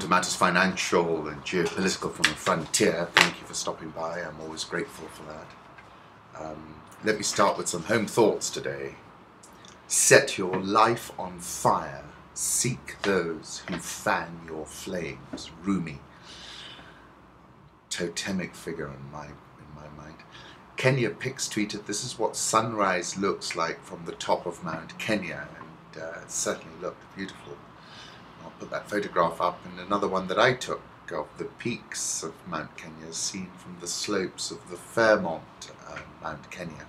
matters financial and geopolitical from the frontier. Thank you for stopping by. I'm always grateful for that. Let me start with some home thoughts today. Set your life on fire. Seek those who fan your flames. Rumi, totemic figure in my mind. Kenya Pix tweeted, "This is what sunrise looks like from the top of Mount Kenya," and it certainly looked beautiful. I'll put that photograph up, and another one that I took of the peaks of Mount Kenya seen from the slopes of the Fairmont Mount Kenya.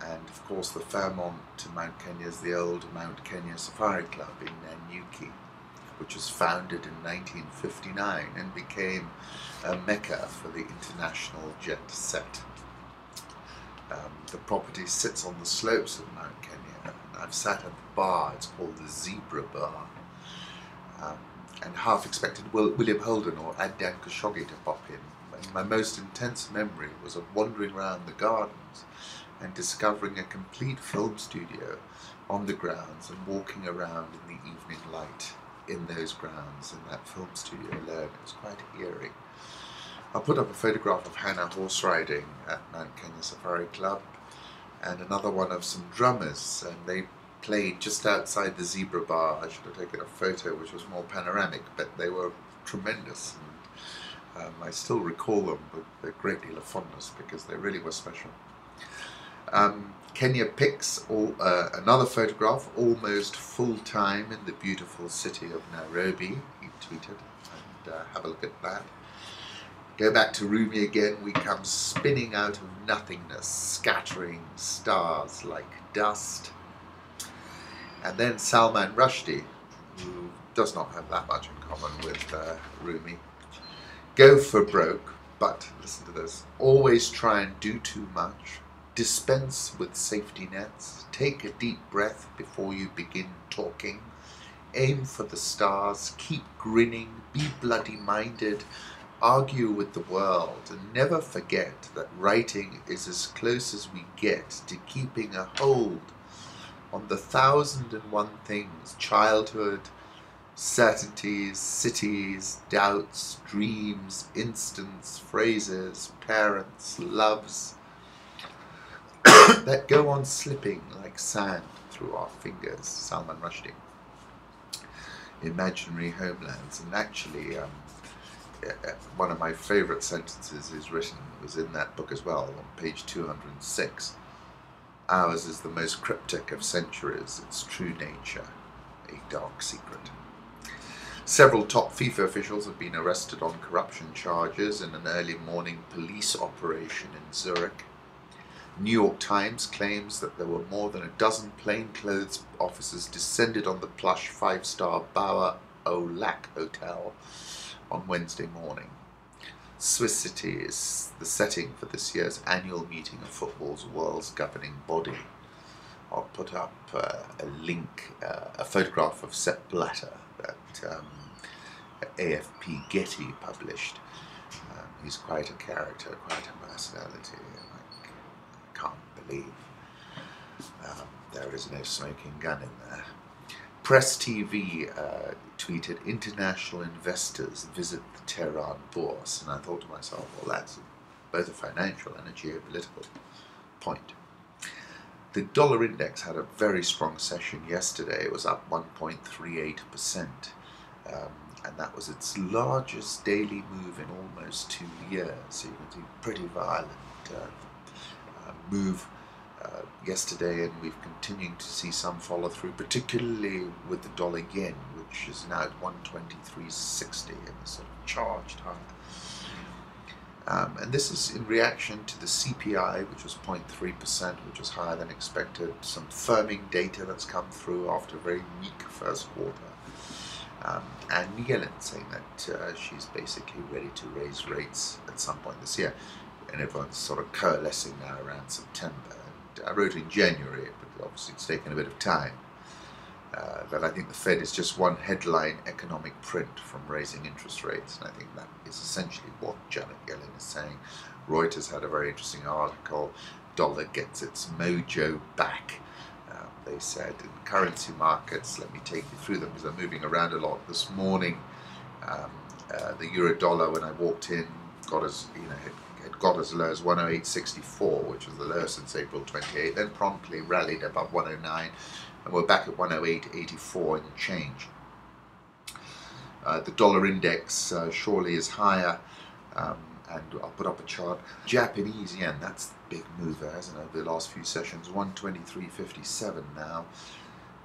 And of course the Fairmont to Mount Kenya is the old Mount Kenya Safari Club in Nanyuki, which was founded in 1959 and became a mecca for the international jet set. The property sits on the slopes of Mount Kenya, and I've sat at the bar. It's called the Zebra Bar, and half expected William Holden or Adnan Khashoggi to pop in. And my most intense memory was of wandering around the gardens and discovering a complete film studio on the grounds and walking around in the evening light in those grounds, in that film studio alone. It was quite eerie. I'll put up a photograph of Hannah horse riding at Mount Kenya Safari Club, and another one of some drummers, and they played just outside the Zebra Bar. I should have taken a photo which was more panoramic, but they were tremendous, and I still recall them with a great deal of fondness because they really were special. Kenya Pix, another photograph, almost full-time in the beautiful city of Nairobi, he tweeted, and have a look at that. Go back to Rumi again. We come spinning out of nothingness, scattering stars like dust. And then Salman Rushdie, who does not have that much in common with Rumi. Go for broke, but listen to this. Always try and do too much. Dispense with safety nets. Take a deep breath before you begin talking. Aim for the stars. Keep grinning. Be bloody-minded. Argue with the world, and never forget that writing is as close as we get to keeping a hold on the 1,001 things: childhood, certainties, cities, doubts, dreams, instants, phrases, parents, loves, that go on slipping like sand through our fingers." Salman Rushdie. Imaginary homelands. And actually, one of my favourite sentences was in that book as well, on page 206. "Ours is the most cryptic of centuries, its true nature, a dark secret." Several top FIFA officials have been arrested on corruption charges in an early morning police operation in Zurich. New York Times claims that there were more than a dozen plainclothes officers descended on the plush 5-star Bauer Olac Hotel on Wednesday morning. Swiss City is the setting for this year's annual meeting of football's world's governing body. I'll put up a link, a photograph of Sepp Blatter that AFP Getty published. He's quite a character, quite a personality. I can't believe there is no smoking gun in there. Press TV tweeted, "International investors visit the Tehran bourse," and I thought to myself, well, that's both a financial and a geopolitical point. The dollar index had a very strong session yesterday. It was up 1.38%, and that was its largest daily move in almost 2 years. So you can see pretty violent move yesterday, and we've continued to see some follow through, particularly with the dollar yen, which is now at 123.60 and a sort of charged higher. And this is in reaction to the CPI, which was 0.3%, which was higher than expected. Some firming data that's come through after a very weak first quarter. And Yellen saying that she's basically ready to raise rates at some point this year. And everyone's sort of coalescing now around September. And I wrote in January, but obviously it's taken a bit of time, that I think the Fed is just one headline economic print from raising interest rates, and I think that is essentially what Janet Yellen is saying. Reuters had a very interesting article, "Dollar gets its mojo back," they said. In currency markets, let me take you through them because they're moving around a lot. This morning, the euro dollar, when I walked in, got as had got as low as 108.64, which was the lowest since April 28. Then promptly rallied above 109, and we're back at 108.84 and change. The dollar index surely is higher, and I'll put up a chart. Japanese yen, that's the big mover, hasn't it, over the last few sessions, 123.57 now.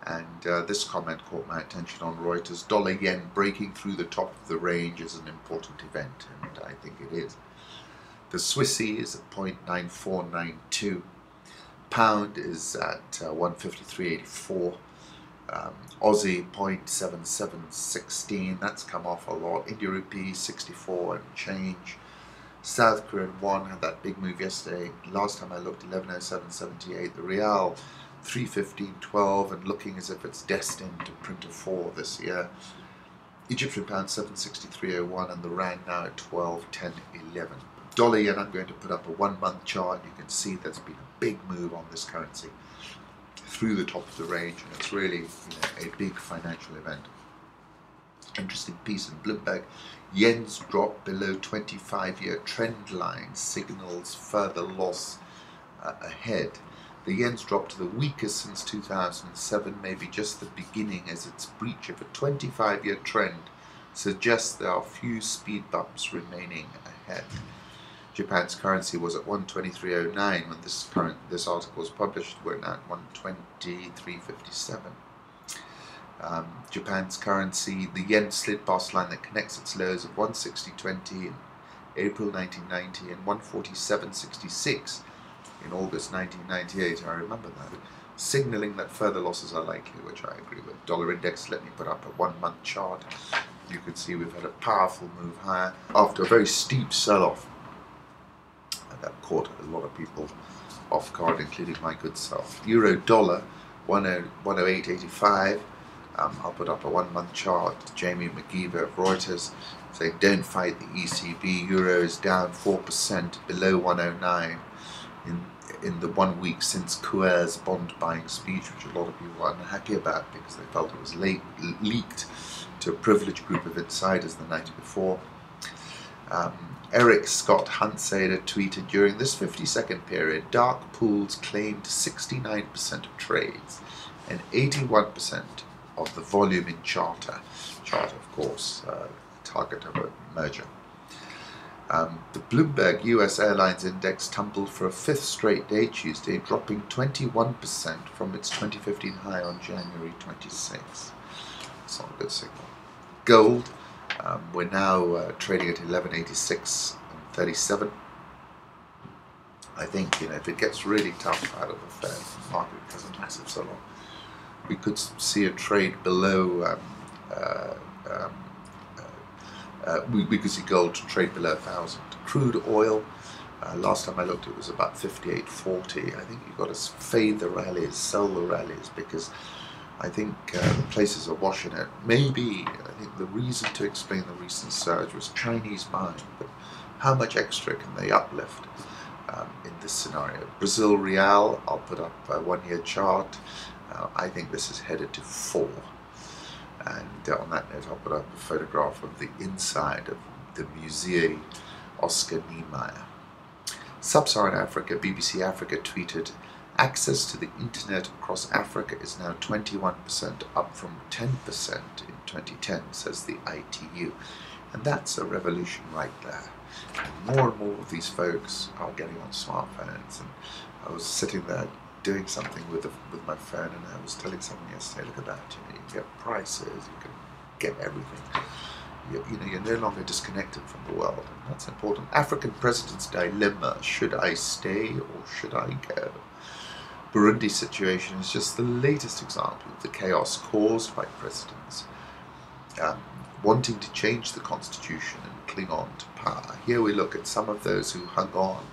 And this comment caught my attention on Reuters. Dollar yen breaking through the top of the range is an important event, and I think it is. The Swissy is at 0.9492. Pound is at 153.84. Aussie 0.7716. That's come off a lot. India rupee 64 and change. South Korean won had that big move yesterday. Last time I looked, 1107.78. The real 315.12 and looking as if it's destined to print a 4 this year. Egyptian pound 763.01 and the rand now at 12.10.11. Dollar yen, I'm going to put up a 1 month chart. You can see there's been a big move on this currency through the top of the range, and it's really a big financial event. Interesting piece in Bloomberg. Yen's drop below 25-year trend line signals further loss ahead. The yen's drop to the weakest since 2007, maybe just the beginning, as its breach of a 25-year trend suggests there are few speed bumps remaining ahead. Japan's currency was at 123.09 when this article was published. We're now at 123.57. Japan's currency, the yen slid past line that connects its lows of 160.20 in April 1990 and 147.66 in August 1998. I remember that, signaling that further losses are likely, which I agree with. Dollar index, let me put up a 1 month chart. You can see we've had a powerful move higher after a very steep sell-off. That caught a lot of people off guard, including my good self. Euro dollar 108.85. I'll put up a 1 month chart. Jamie McGeever of Reuters saying don't fight the ECB. Euro is down 4% below 109 in the 1 week since Couer's bond buying speech, which a lot of people were unhappy about because they felt it was leaked to a privileged group of insiders the night before. Eric Scott Hunsader tweeted, during this 50-second period, dark pools claimed 69% of trades and 81% of the volume in Charter. Charter, of course, target of a merger. The Bloomberg US Airlines Index tumbled for a 5th straight day Tuesday, dropping 21% from its 2015 high on January 26. That's not a good signal. Gold. We're now trading at 1186.37. I think if it gets really tough out of the Fed market because of massive sell-off, we could see a trade below. We could see gold trade below 1,000. Crude oil. Last time I looked, it was about 58.40. I think you've got to fade the rallies, sell the rallies, because I think the places are washing it. Maybe, I think the reason to explain the recent surge was Chinese buying, but how much extra can they uplift in this scenario? Brazil real, I'll put up a 1 year chart. I think this is headed to 4. And on that note, I'll put up a photograph of the inside of the Musée Oscar Niemeyer. Sub-Saharan Africa, BBC Africa tweeted, access to the internet across Africa is now 21%, up from 10% in 2010, says the ITU. And that's a revolution right there. And more of these folks are getting on smartphones. And I was sitting there doing something with my phone, and I was telling someone yesterday, look at that, you can get prices, you can get everything. You're no longer disconnected from the world, and that's important. African president's dilemma, should I stay or should I go? Burundi situation is just the latest example of the chaos caused by presidents wanting to change the constitution and cling on to power. Here we look at some of those who hung on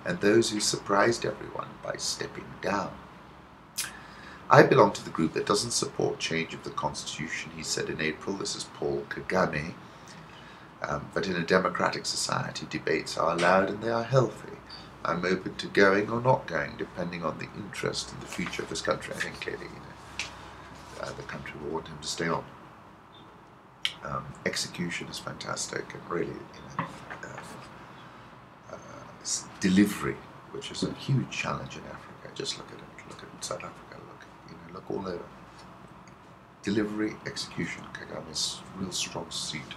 and those who surprised everyone by stepping down. I belong to the group that doesn't support change of the constitution, he said in April. This is Paul Kagame. But in a democratic society, debates are allowed and they are healthy. I'm open to going or not going, depending on the interest and the future of this country. I think clearly, the country will want him to stay on. Execution is fantastic, and really, delivery, which is a huge challenge in Africa. Just look at it. Look at South Africa. Look all over. Delivery, execution. Kagame's real strong suit.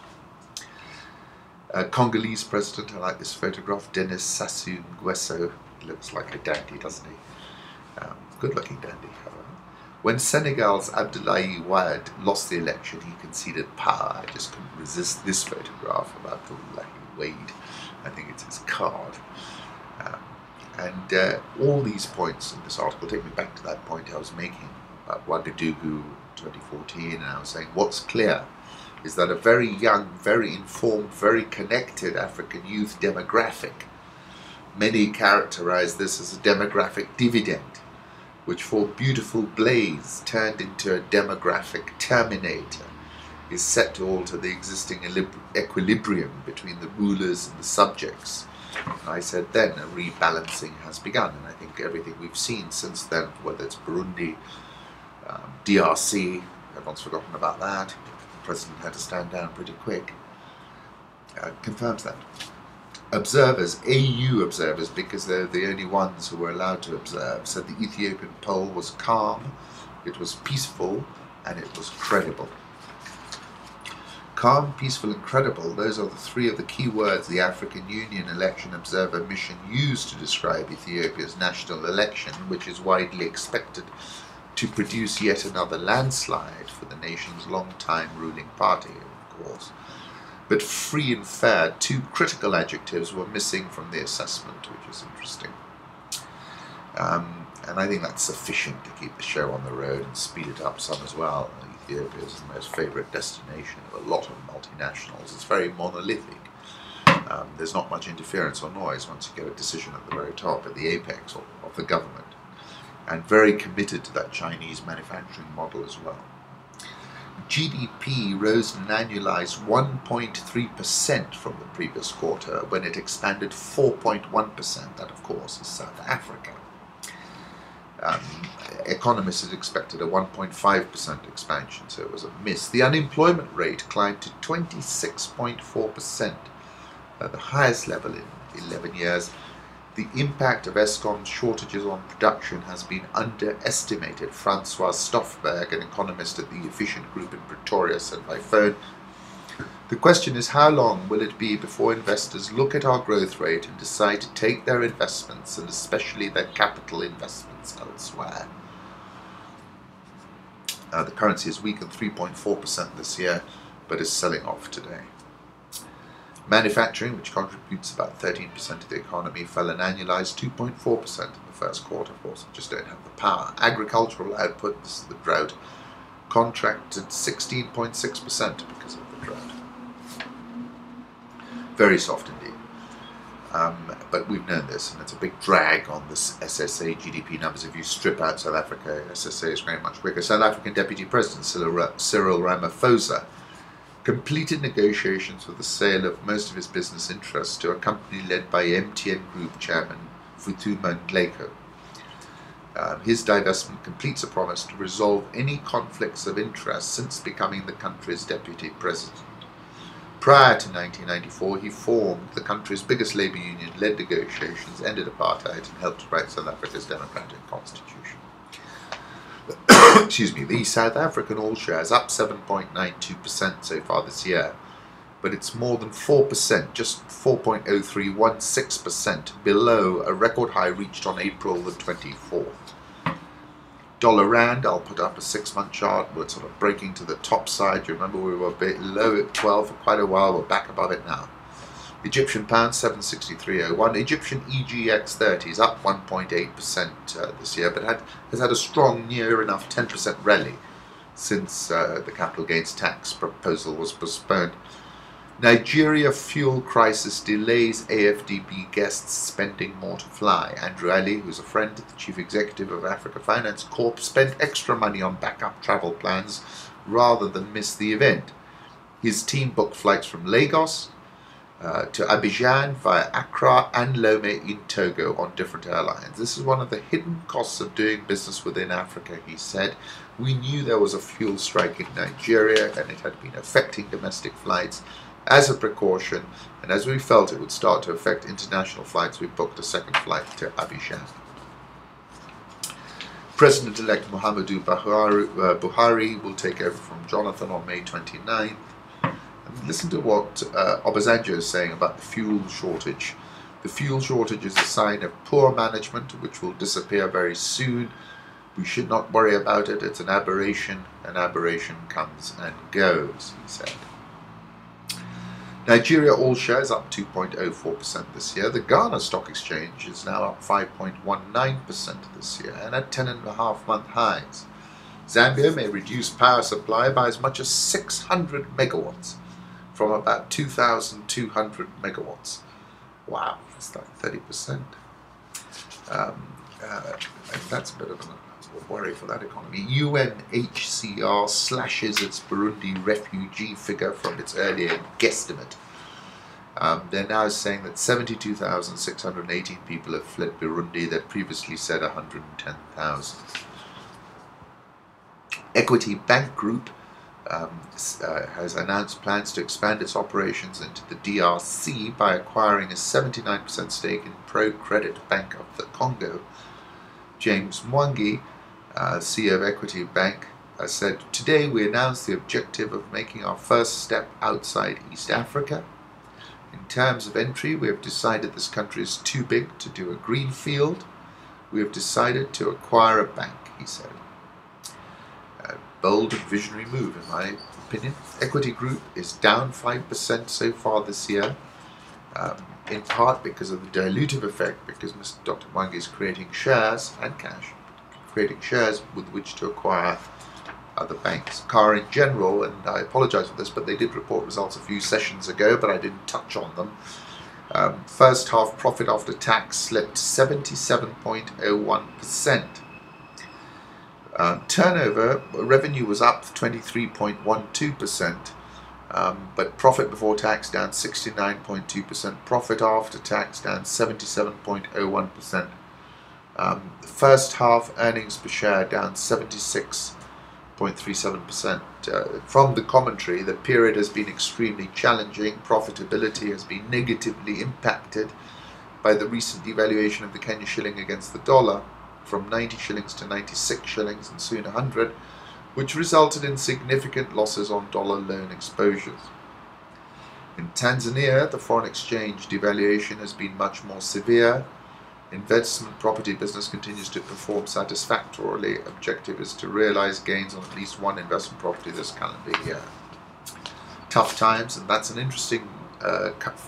Congolese president, I like this photograph, Denis Sassou Nguesso. He looks like a dandy, doesn't he? Good-looking dandy, however. When Senegal's Abdoulaye Wade lost the election, he conceded power. I just couldn't resist this photograph of Abdoulaye Wade. I think it's his card. And all these points in this article take me back to that point I was making about Ouagadougou 2014, and I was saying what's clear is that a very young, very informed, very connected African youth demographic, many characterize this as a demographic dividend, which for beautiful Blaise turned into a demographic terminator, is set to alter the existing equilibrium between the rulers and the subjects. And I said then a rebalancing has begun, and I think everything we've seen since then, whether it's Burundi, DRC, everyone's forgotten about that, the president had to stand down pretty quick, confirms that. Observers, AU observers, because they're the only ones who were allowed to observe, said the Ethiopian poll was calm, it was peaceful, and it was credible. Calm, peaceful, and credible, those are the three of the key words the African Union Election Observer Mission used to describe Ethiopia's national election, which is widely expected to produce yet another landslide for the nation's long-time ruling party, of course. But free and fair, two critical adjectives were missing from the assessment, which is interesting. And I think that's sufficient to keep the show on the road and speed it up some as well. Ethiopia is the most favourite destination of a lot of multinationals. It's very monolithic. There's not much interference or noise once you get a decision at the very top, at the apex of the government. And very committed to that Chinese manufacturing model as well. GDP rose an annualized 1.3% from the previous quarter, when it expanded 4.1%. That, of course, is South Africa. Economists had expected a 1.5% expansion, so it was a miss. The unemployment rate climbed to 26.4%, the highest level in 11 years. The impact of Eskom's shortages on production has been underestimated. Francois Stoffberg, an economist at the Efficient Group in Pretoria, said by phone, "The question is, how long will it be before investors look at our growth rate and decide to take their investments, and especially their capital investments, elsewhere?" The currency has weakened 3.4% this year, but is selling off today. Manufacturing, which contributes about 13% of the economy, fell an annualized 2.4% in the first quarter. Of course, just don't have the power. Agricultural output, this is the drought, contracted 16.6% because of the drought. Very soft indeed. But we've known this, and it's a big drag on this SSA GDP numbers. If you strip out South Africa, SSA is growing much quicker. South African Deputy President Cyril Ramaphosa completed negotiations for the sale of most of his business interests to a company led by MTN Group Chairman Futuma Nhleko. His divestment completes a promise to resolve any conflicts of interest since becoming the country's deputy president. Prior to 1994, he formed the country's biggest labour union, led negotiations, ended apartheid, and helped write South Africa's democratic constitution. Excuse me, the South African All Shares up 7.92% so far this year, but it's more than 4%, just 4.0316% below a record high reached on April the 24th. Dollar Rand, I'll put up a 6-month chart. We're sort of breaking to the top side. You remember we were a bit low at 12 for quite a while. We're back above it now. Egyptian pound 763.01. Egyptian EGX30 is up 1.8% this year, but has had a strong, near enough 10% rally since the capital gains tax proposal was postponed. Nigeria fuel crisis delays AFDB guests spending more to fly. Andrew Ali, who's a friend of the chief executive of Africa Finance Corp, spent extra money on backup travel plans rather than miss the event. His team booked flights from Lagos, to Abidjan via Accra and Lomé in Togo on different airlines. This is one of the hidden costs of doing business within Africa, he said. We knew there was a fuel strike in Nigeria and it had been affecting domestic flights. As a precaution, and as we felt it would start to affect international flights, we booked a second flight to Abidjan. President-elect Muhammadu Buhari will take over from Jonathan on May 29th. And listen to what Obasanjo is saying about the fuel shortage. The fuel shortage is a sign of poor management, which will disappear very soon. We should not worry about it. It's an aberration. An aberration comes and goes, he said. Nigeria all shares up 2.04% this year. The Ghana Stock Exchange is now up 5.19% this year and at 10.5-month highs. Zambia may reduce power supply by as much as 600 megawatts from about 2,200 megawatts. Wow, that's like 30%. That's a bit of a worry for that economy. UNHCR slashes its Burundi refugee figure from its earlier guesstimate. They're now saying that 72,618 people have fled Burundi. They'd previously said 110,000. Equity Bank Group has announced plans to expand its operations into the DRC by acquiring a 79% stake in Pro Credit Bank of the Congo. James Mwangi, CEO of Equity Bank, said, "Today we announced the objective of making our first step outside East Africa. In terms of entry, we have decided this country is too big to do a greenfield. We have decided to acquire a bank," he said. A bold and visionary move, in my opinion. Equity Group is down 5% so far this year, in part because of the dilutive effect, because Dr. Mwangi is creating shares and cash, creating shares with which to acquire other banks. Car in general, and I apologize for this, but they did report results a few sessions ago, but I didn't touch on them. First half profit after tax slipped 77.01%. Turnover, revenue was up 23.12%, but profit before tax down 69.2%, profit after tax down 77.01%. First half earnings per share down 76.37%. From the commentary, the period has been extremely challenging. Profitability has been negatively impacted by the recent devaluation of the Kenya shilling against the dollar from 90 shillings to 96 shillings and soon 100, which resulted in significant losses on dollar loan exposures. In Tanzania, the foreign exchange devaluation has been much more severe. Investment property business continues to perform satisfactorily. Objective is to realize gains on at least one investment property this calendar year. Tough times, and that's an interesting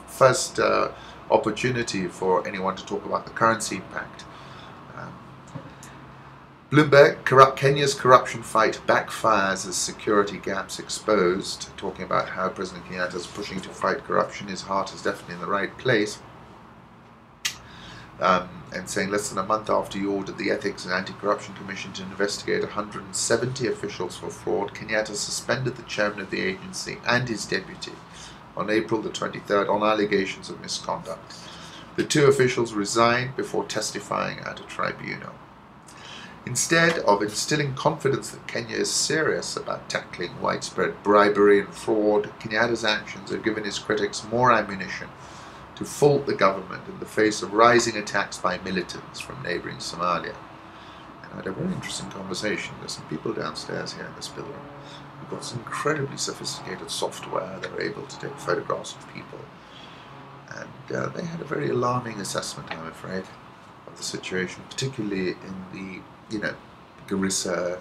first opportunity for anyone to talk about the currency impact. Bloomberg, Kenya's corruption fight backfires as security gaps exposed, talking about how President Kenyatta is pushing to fight corruption. His heart is definitely in the right place. And saying less than a month after he ordered the Ethics and Anti-Corruption Commission to investigate 170 officials for fraud, Kenyatta suspended the chairman of the agency and his deputy on April the 23rd on allegations of misconduct. The two officials resigned before testifying at a tribunal. Instead of instilling confidence that Kenya is serious about tackling widespread bribery and fraud, Kenyatta's actions have given his critics more ammunition to fault the government in the face of rising attacks by militants from neighbouring Somalia. And I had a very interesting conversation. There's some people downstairs here in this building who've got some incredibly sophisticated software that are able to take photographs of people. And they had a very alarming assessment, I'm afraid, of the situation, particularly in the, Garissa,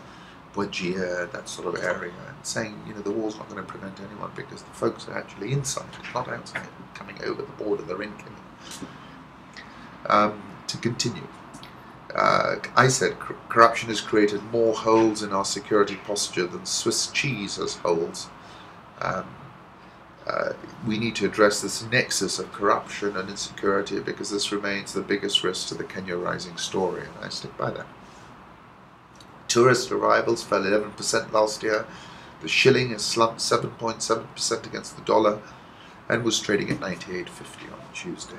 Wajir, that sort of area, and saying, the war's not going to prevent anyone because the folks are actually inside, not outside, coming over the border, they're in Kenya. To continue, I said corruption has created more holes in our security posture than Swiss cheese has holes. We need to address this nexus of corruption and insecurity because this remains the biggest risk to the Kenya Rising story, and I stick by that. Tourist arrivals fell 11% last year. The shilling has slumped 7.7% against the dollar. and was trading at 98.50 on Tuesday.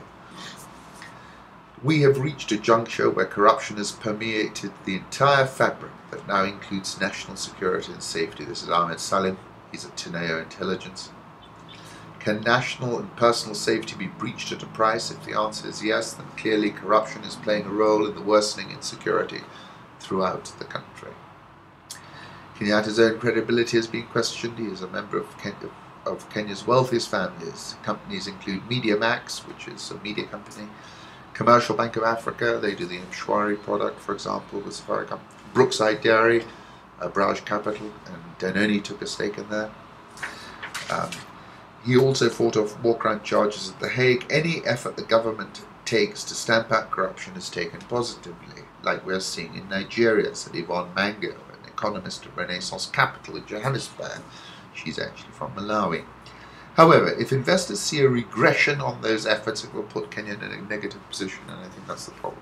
We have reached a juncture where corruption has permeated the entire fabric that now includes national security and safety. This is Ahmed Salim. He's at Tineo Intelligence. Can national and personal safety be breached at a price? If the answer is yes, then clearly corruption is playing a role in the worsening insecurity throughout the country. Kenyatta's own credibility has been questioned. He is a member of Kenya's wealthiest families. Companies include Media Max, which is a media company, Commercial Bank of Africa, they do the Mshwari product, for example, the Safari company, Brookside Dairy, Braj Capital, and Danone took a stake in there. He also fought off war crime charges at The Hague. Any effort the government takes to stamp out corruption is taken positively, like we're seeing in Nigeria, said Yvonne Mango, an economist at Renaissance Capital in Johannesburg. She's actually from Malawi. However, if investors see a regression on those efforts, it will put Kenya in a negative position, and I think that's the problem.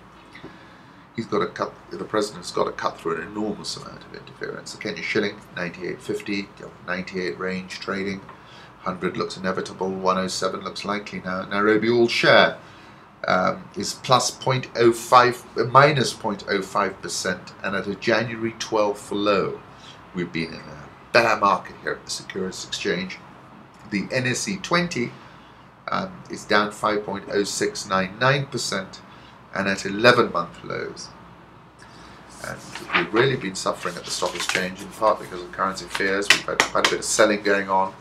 The president's got to cut through an enormous amount of interference. The Kenya shilling, 98.50, 98 range trading. 100 looks inevitable, 107 looks likely now. Nairobi All Share is minus 0.05%, and at a January 12th low. We've been in a bear market here at the Securities Exchange. The NSE 20 is down 5.0699%, and at 11-month lows. And we've really been suffering at the stock exchange, in part because of currency fears. We've had quite a bit of selling going on.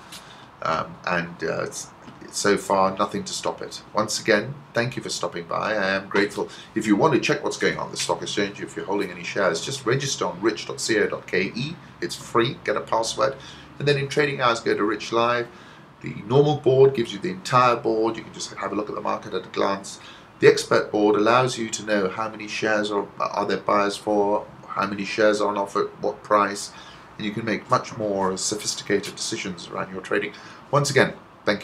So far, nothing to stop it. Once again, thank you for stopping by. I am grateful. If you want to check what's going on the stock exchange, if you're holding any shares, just register on rich.co.ke. It's free, get a password. And then in trading hours, go to Rich Live. The normal board gives you the entire board. You can just have a look at the market at a glance. The expert board allows you to know how many shares are there buyers for, how many shares are on offer, what price, and you can make much more sophisticated decisions around your trading. Once again, thank you.